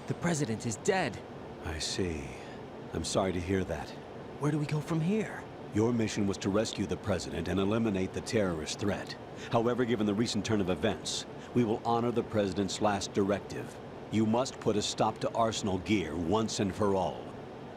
The president is dead. I see. I'm sorry to hear that. Where do we go from here? Your mission was to rescue the president and eliminate the terrorist threat. However, given the recent turn of events, we will honor the president's last directive. You must put a stop to Arsenal gear once and for all.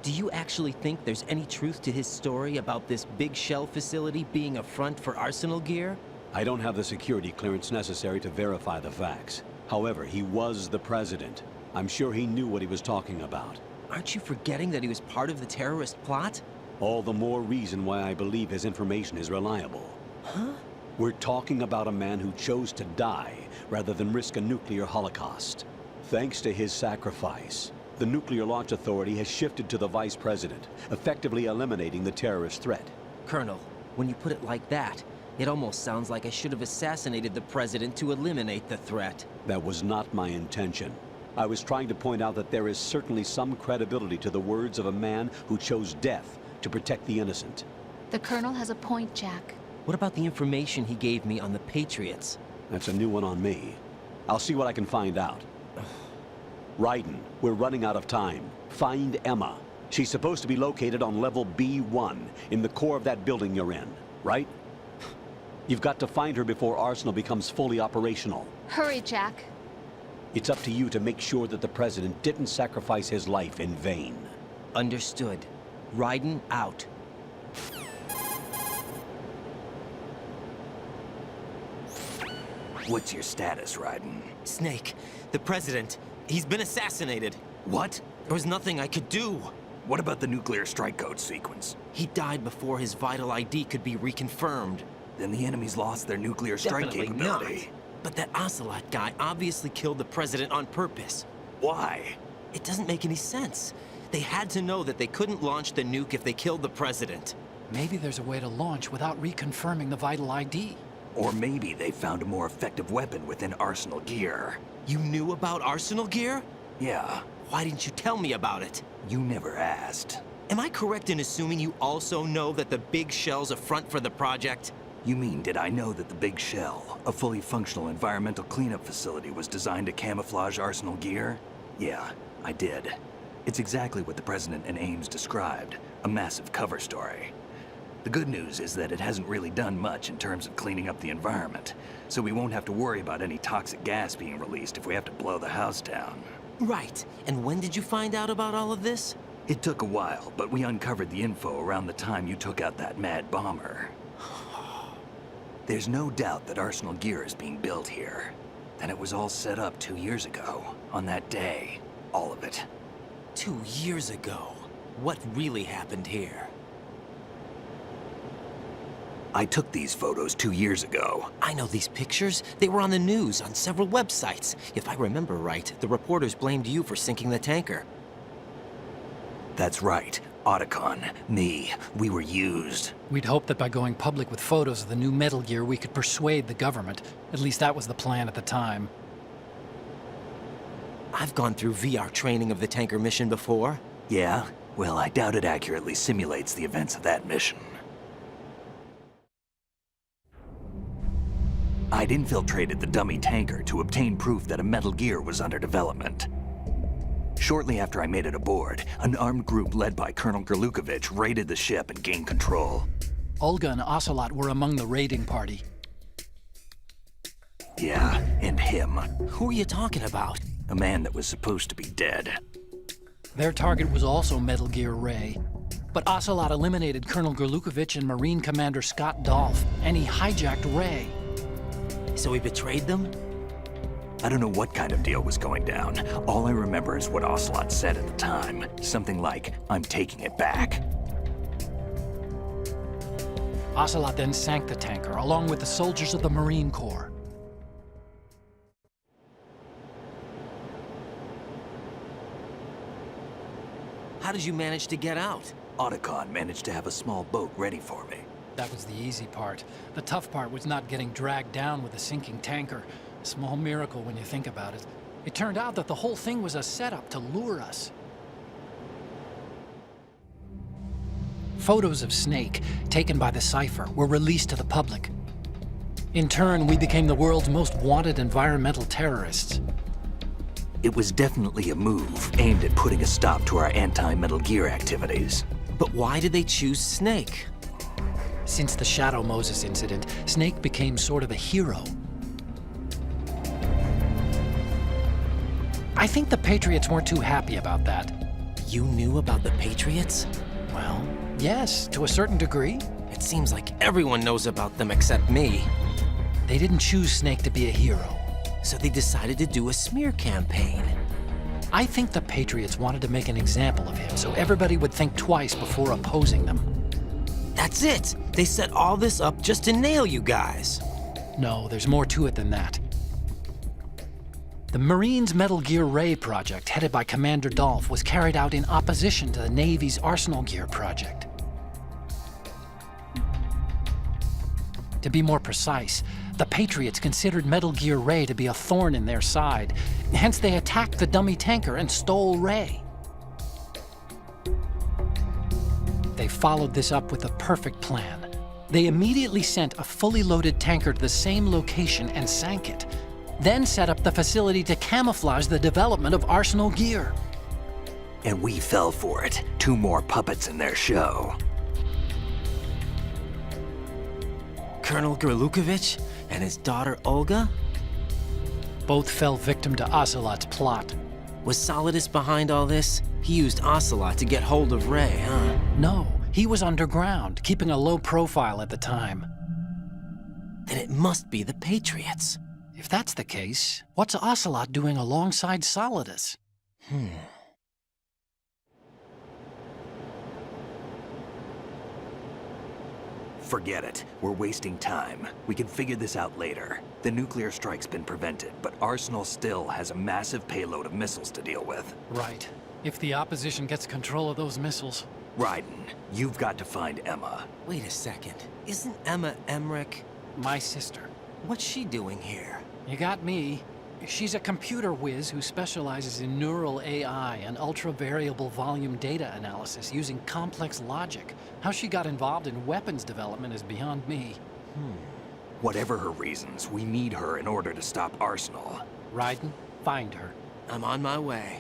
Do you actually think there's any truth to his story about this big shell facility being a front for Arsenal gear? I don't have the security clearance necessary to verify the facts. However, he was the president. I'm sure he knew what he was talking about. Aren't you forgetting that he was part of the terrorist plot? All the more reason why I believe his information is reliable. Huh? We're talking about a man who chose to die rather than risk a nuclear holocaust. Thanks to his sacrifice, the Nuclear Launch Authority has shifted to the vice president, effectively eliminating the terrorist threat. Colonel, when you put it like that, it almost sounds like I should have assassinated the president to eliminate the threat. That was not my intention. I was trying to point out that there is certainly some credibility to the words of a man who chose death to protect the innocent. The Colonel has a point, Jack. What about the information he gave me on the Patriots? That's a new one on me. I'll see what I can find out. Raiden, we're running out of time. Find Emma. She's supposed to be located on level B1, in the core of that building you're in, right? You've got to find her before Arsenal becomes fully operational. Hurry, Jack. It's up to you to make sure that the president didn't sacrifice his life in vain. Understood. Raiden out. What's your status, Raiden? Snake, the president, he's been assassinated. What? There was nothing I could do. What about the nuclear strike code sequence? He died before his vital ID could be reconfirmed. Then the enemy's lost their nuclear strike Definitely capability. not. But that Ocelot guy obviously killed the president on purpose. Why? It doesn't make any sense. They had to know that they couldn't launch the nuke if they killed the president. Maybe there's a way to launch without reconfirming the vital ID. Or maybe they found a more effective weapon within Arsenal gear. You knew about Arsenal gear? Yeah, Why didn't you tell me about it? you never asked. Am I correct in assuming you also know that the big shell's a front for the project? You mean, did I know that the Big Shell, a fully functional environmental cleanup facility, was designed to camouflage Arsenal gear? Yeah, I did. It's exactly what the President and Ames described, a massive cover story. The good news is that it hasn't really done much in terms of cleaning up the environment, so we won't have to worry about any toxic gas being released if we have to blow the house down. Right. And when did you find out about all of this? It took a while, but we uncovered the info around the time you took out that mad bomber. There's no doubt that Arsenal gear is being built here. And it was all set up 2 years ago, on that day. All of it. 2 years ago. What really happened here? I took these photos 2 years ago. I know these pictures. They were on the news, on several websites. If I remember right, the reporters blamed you for sinking the tanker. That's right. Otacon, me, we were used. We'd hoped that by going public with photos of the new Metal Gear, we could persuade the government. At least that was the plan at the time. I've gone through VR training of the tanker mission before. Yeah? Well, I doubt it accurately simulates the events of that mission. I'd infiltrated the dummy tanker to obtain proof that a Metal Gear was under development. Shortly after I made it aboard, an armed group led by Colonel Gerlukovich raided the ship and gained control. Olga and Ocelot were among the raiding party. Yeah, and him. Who are you talking about? A man that was supposed to be dead. Their target was also Metal Gear Ray. But Ocelot eliminated Colonel Gerlukovich and Marine Commander Scott Dolph, and he hijacked Ray. So he betrayed them? I don't know what kind of deal was going down. All I remember is what Ocelot said at the time. Something like, "I'm taking it back." Ocelot then sank the tanker, along with the soldiers of the Marine Corps. How did you manage to get out? Otacon managed to have a small boat ready for me. That was the easy part. The tough part was not getting dragged down with a sinking tanker. A small miracle when you think about it. It turned out that the whole thing was a setup to lure us. Photos of Snake, taken by the Cypher, were released to the public. In turn, we became the world's most wanted environmental terrorists. It was definitely a move aimed at putting a stop to our anti-Metal Gear activities. But why did they choose Snake? Since the Shadow Moses incident, Snake became sort of a hero. I think the Patriots weren't too happy about that. You knew about the Patriots? Well, yes, to a certain degree. It seems like everyone knows about them except me. They didn't choose Snake to be a hero. So they decided to do a smear campaign. I think the Patriots wanted to make an example of him so everybody would think twice before opposing them. That's it! They set all this up just to nail you guys. No, there's more to it than that. The Marines' Metal Gear Ray project, headed by Commander Dolph, was carried out in opposition to the Navy's Arsenal Gear project. To be more precise, the Patriots considered Metal Gear Ray to be a thorn in their side. Hence, they attacked the dummy tanker and stole Ray. They followed this up with a perfect plan. They immediately sent a fully loaded tanker to the same location and sank it, then set up the facility to camouflage the development of Arsenal Gear. And we fell for it. 2 more puppets in their show. Colonel Gerlukovich and his daughter Olga? Both fell victim to Ocelot's plot. Was Solidus behind all this? He used Ocelot to get hold of Ray, huh? No, he was underground, keeping a low profile at the time. Then it must be the Patriots. If that's the case, what's Ocelot doing alongside Solidus? Forget it. We're wasting time. We can figure this out later. The nuclear strike's been prevented, but Arsenal still has a massive payload of missiles to deal with. Right. If the opposition gets control of those missiles. Raiden, you've got to find Emma. Wait a second. Isn't Emma Emmerich? My sister. What's she doing here? You got me. She's a computer whiz who specializes in neural AI and ultra-variable volume data analysis using complex logic. How she got involved in weapons development is beyond me. Whatever her reasons, we need her in order to stop Arsenal. Raiden, find her. I'm on my way.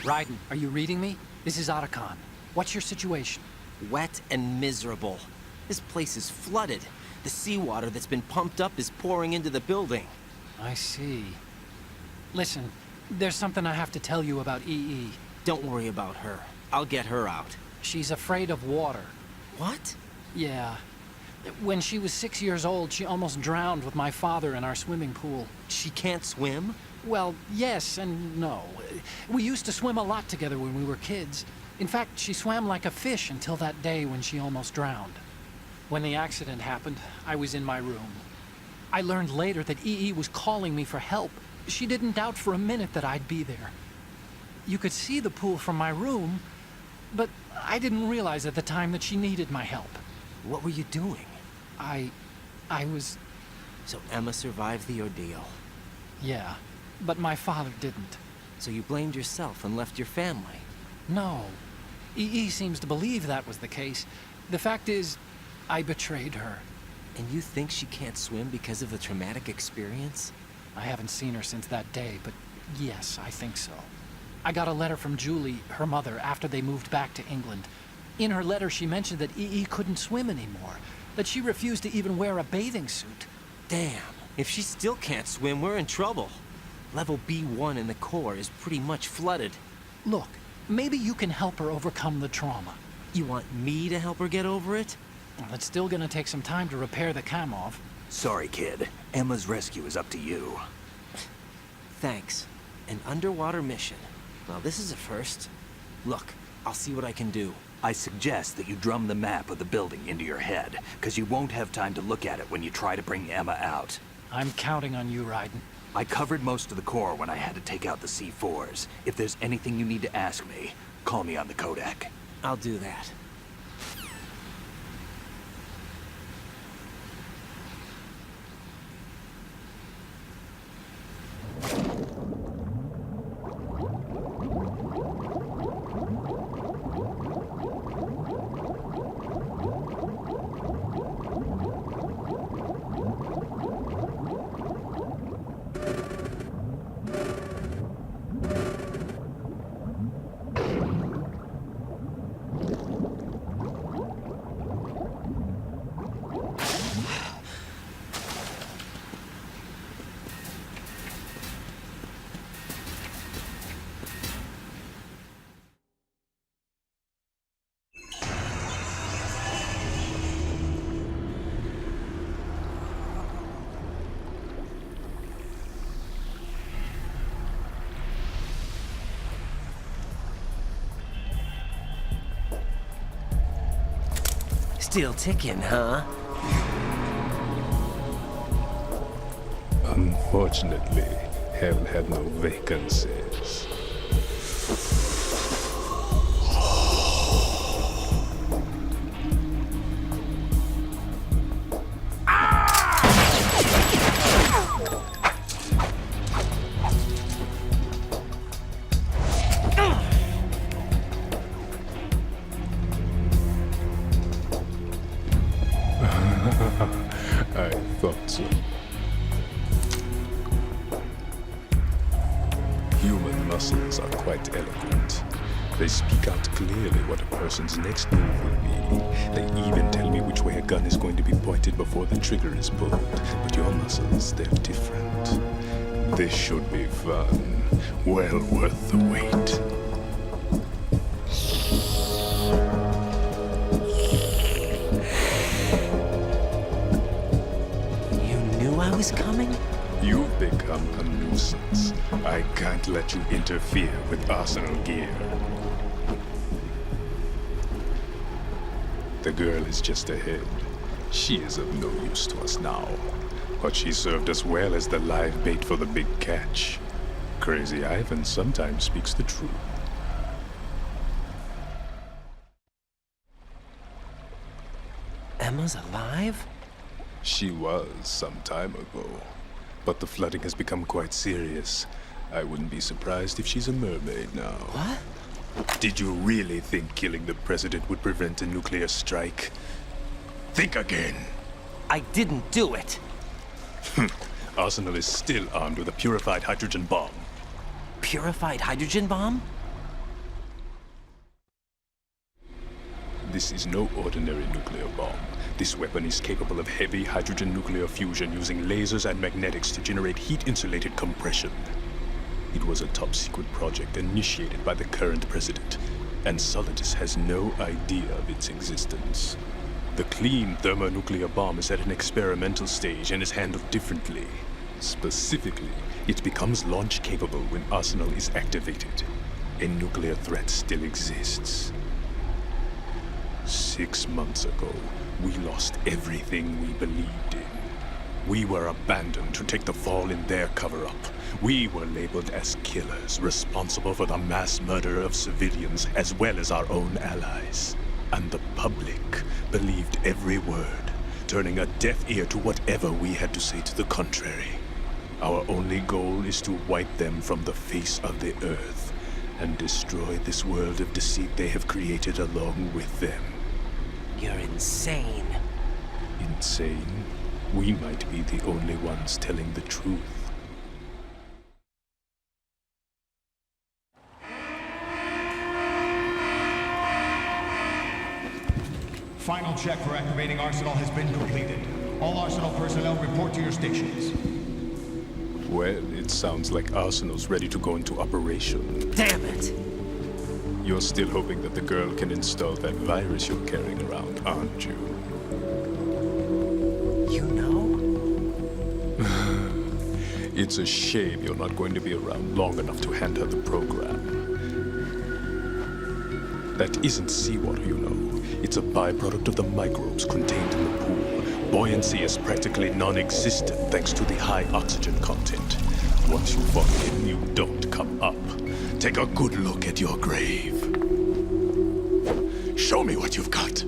Raiden, are you reading me? This is Otacon. What's your situation? Wet and miserable. This place is flooded. The seawater that's been pumped up is pouring into the building. I see. Listen, there's something I have to tell you about EE. Don't worry about her. I'll get her out. She's afraid of water. What? Yeah. When she was 6 years old, she almost drowned with my father in our swimming pool. She can't swim? Well, yes and no. We used to swim a lot together when we were kids. In fact, she swam like a fish until that day when she almost drowned. When the accident happened, I was in my room. I learned later that EE was calling me for help. She didn't doubt for a minute that I'd be there. You could see the pool from my room, but I didn't realize at the time that she needed my help. What were you doing? I was... So Emma survived the ordeal. Yeah, but my father didn't. So you blamed yourself and left your family? No. EE seems to believe that was the case. The fact is, I betrayed her. And you think she can't swim because of the traumatic experience? I haven't seen her since that day, but yes, I think so. I got a letter from Julie, her mother, after they moved back to England. In her letter, she mentioned that EE couldn't swim anymore, that she refused to even wear a bathing suit. Damn, if she still can't swim, we're in trouble. Level B1 in the core is pretty much flooded. Look, maybe you can help her overcome the trauma. You want me to help her get over it? Well, it's still gonna take some time to repair the Kamov. Sorry, kid. Emma's rescue is up to you. Thanks. An underwater mission. Well, this is a first. Look, I'll see what I can do. I suggest that you drum the map of the building into your head, because you won't have time to look at it when you try to bring Emma out. I'm counting on you, Raiden. I covered most of the core when I had to take out the C4s. If there's anything you need to ask me, call me on the Kodak. I'll do that. Still ticking, huh? Unfortunately, Hell had no vacancies. I thought so. Human muscles are quite eloquent. They speak out clearly what a person's next move will be. They even tell me which way a gun is going to be pointed before the trigger is pulled. But your muscles, they're different. This should be fun. Well worth the wait. I was coming? You've become a nuisance. I can't let you interfere with Arsenal gear. The girl is just ahead. She is of no use to us now. But she served us well as the live bait for the big catch. Crazy Ivan sometimes speaks the truth. Emma's alive? She was some time ago, but the flooding has become quite serious. I wouldn't be surprised if she's a mermaid now. What? Did you really think killing the president would prevent a nuclear strike? Think again. I didn't do it. Arsenal is still armed with a purified hydrogen bomb. Purified hydrogen bomb? This is no ordinary nuclear bomb. This weapon is capable of heavy hydrogen nuclear fusion using lasers and magnetics to generate heat-insulated compression. It was a top-secret project initiated by the current president, and Solidus has no idea of its existence. The clean thermonuclear bomb is at an experimental stage and is handled differently. Specifically, it becomes launch-capable when Arsenal is activated. A nuclear threat still exists. 6 months ago, we lost everything we believed in. We were abandoned to take the fall in their cover-up. We were labeled as killers, responsible for the mass murder of civilians as well as our own allies. And the public believed every word, turning a deaf ear to whatever we had to say to the contrary. Our only goal is to wipe them from the face of the earth and destroy this world of deceit they have created along with them. You're insane. Insane? We might be the only ones telling the truth. Final check for activating Arsenal has been completed. All Arsenal personnel report to your stations. Well, it sounds like Arsenal's ready to go into operation. Damn it! You're still hoping that the girl can install that virus you're carrying around, aren't you? You know? It's a shame you're not going to be around long enough to hand her the program. That isn't seawater, you know. It's a byproduct of the microbes contained in the pool. Buoyancy is practically non-existent thanks to the high oxygen content. Once you fall in, you don't come up. Take a good look at your grave. Show me what you've got.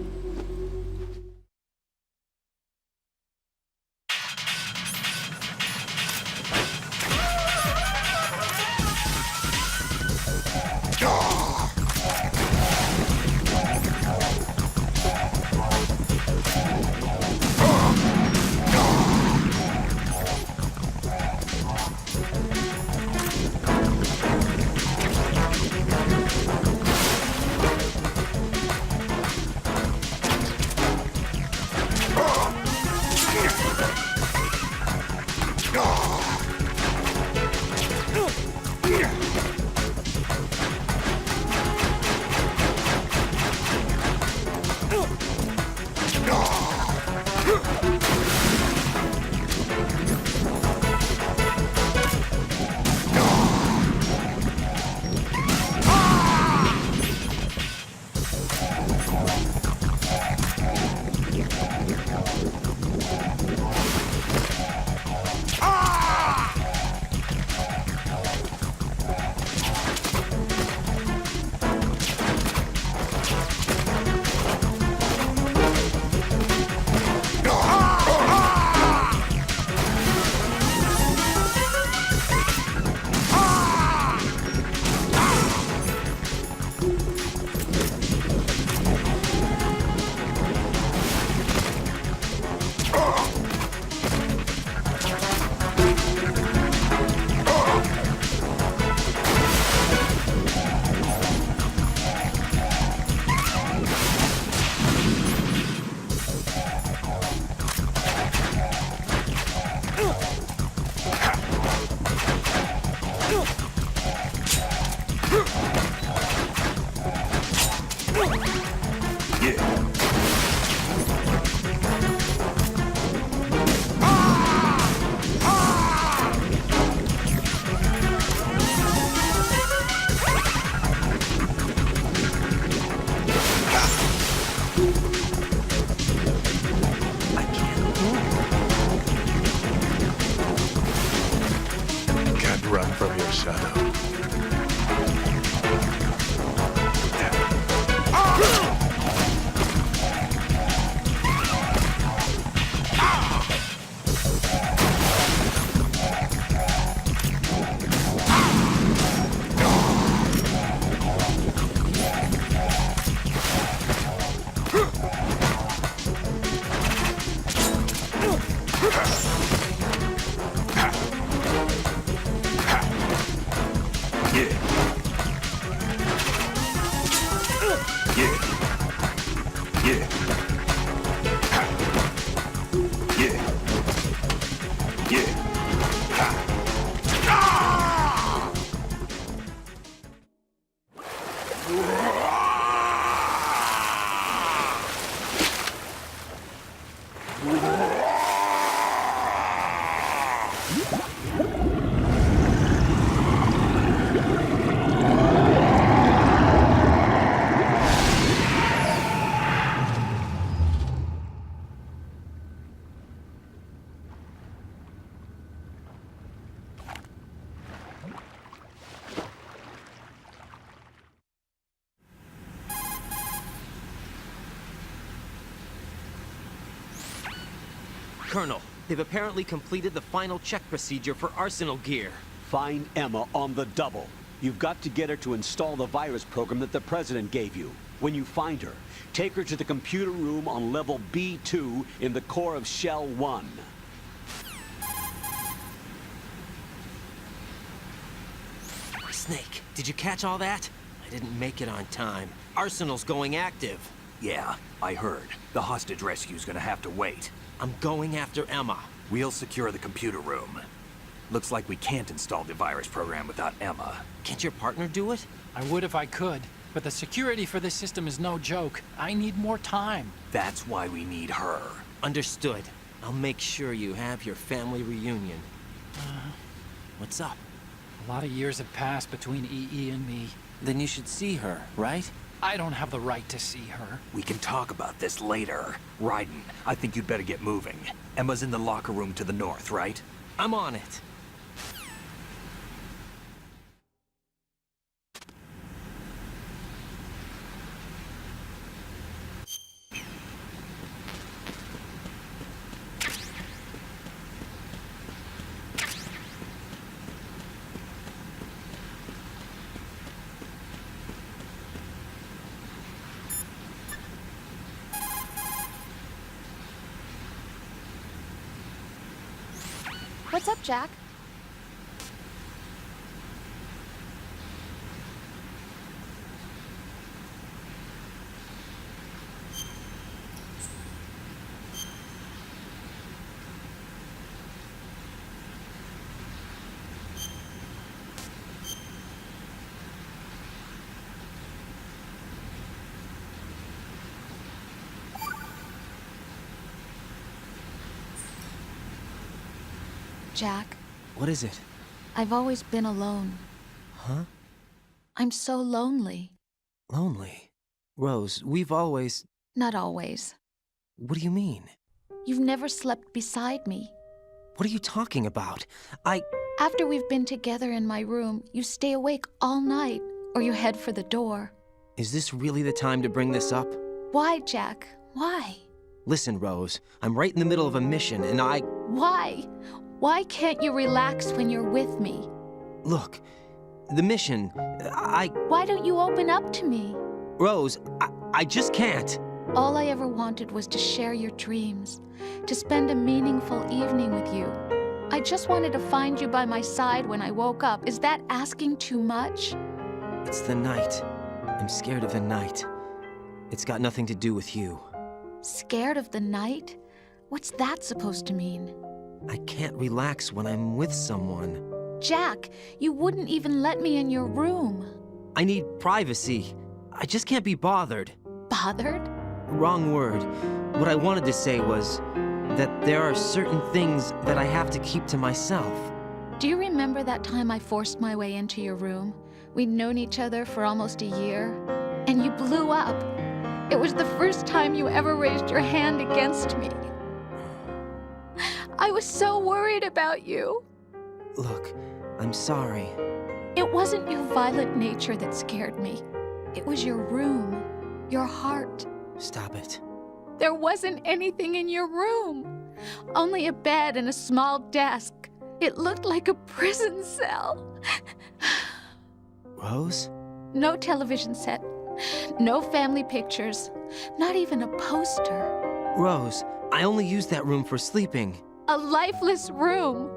Run from your shadow. Colonel, they've apparently completed the final check procedure for arsenal gear. Find Emma on the double. You've got to get her to install the virus program that the President gave you. When you find her, take her to the computer room on level B2 in the core of Shell 1. Snake, did you catch all that? I didn't make it on time. Arsenal's going active. Yeah, I heard. The hostage rescue's gonna have to wait. I'm going after Emma. We'll secure the computer room. Looks like we can't install the virus program without Emma. Can't your partner do it? I would if I could, but the security for this system is no joke. I need more time. That's why we need her. Understood. I'll make sure you have your family reunion. What's up? A lot of years have passed between EE and me. Then you should see her, right? I don't have the right to see her. We can talk about this later. Raiden, I think you'd better get moving. Emma's in the locker room to the north, right? I'm on it. What's up, Jack? Jack, What is it? I've always been alone. Huh? I'm so lonely. Lonely. Rose, we've always... Not always. What do you mean? You've never slept beside me. What are you talking about? After we've been together in my room, you stay awake all night, or you head for the door. Is this really the time to bring this up? Why, Jack? Why? Listen, Rose, I'm right in the middle of a mission, and Why? Why can't you relax when you're with me? Look, the mission, Why don't you open up to me? Rose, I just can't. All I ever wanted was to share your dreams, to spend a meaningful evening with you. I just wanted to find you by my side when I woke up. Is that asking too much? It's the night. I'm scared of the night. It's got nothing to do with you. Scared of the night? What's that supposed to mean? I can't relax when I'm with someone. Jack, you wouldn't even let me in your room. I need privacy. I just can't be bothered. Bothered? Wrong word. What I wanted to say was that there are certain things that I have to keep to myself. Do you remember that time I forced my way into your room? We'd known each other for almost a year, and you blew up. It was the first time you ever raised your hand against me. I was so worried about you. Look, I'm sorry. It wasn't your violent nature that scared me. It was your room, your heart. Stop it. There wasn't anything in your room. Only a bed and a small desk. It looked like a prison cell. Rose? No television set. No family pictures. Not even a poster. Rose, I only use that room for sleeping. A lifeless room.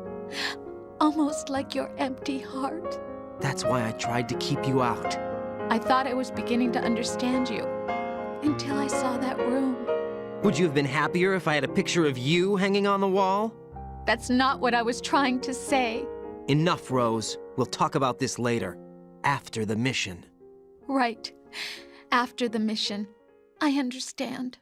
Almost like your empty heart. That's why I tried to keep you out. I thought I was beginning to understand you. Until I saw that room. Would you have been happier if I had a picture of you hanging on the wall? That's not what I was trying to say. Enough, Rose. We'll talk about this later. After the mission. Right. After the mission. I understand.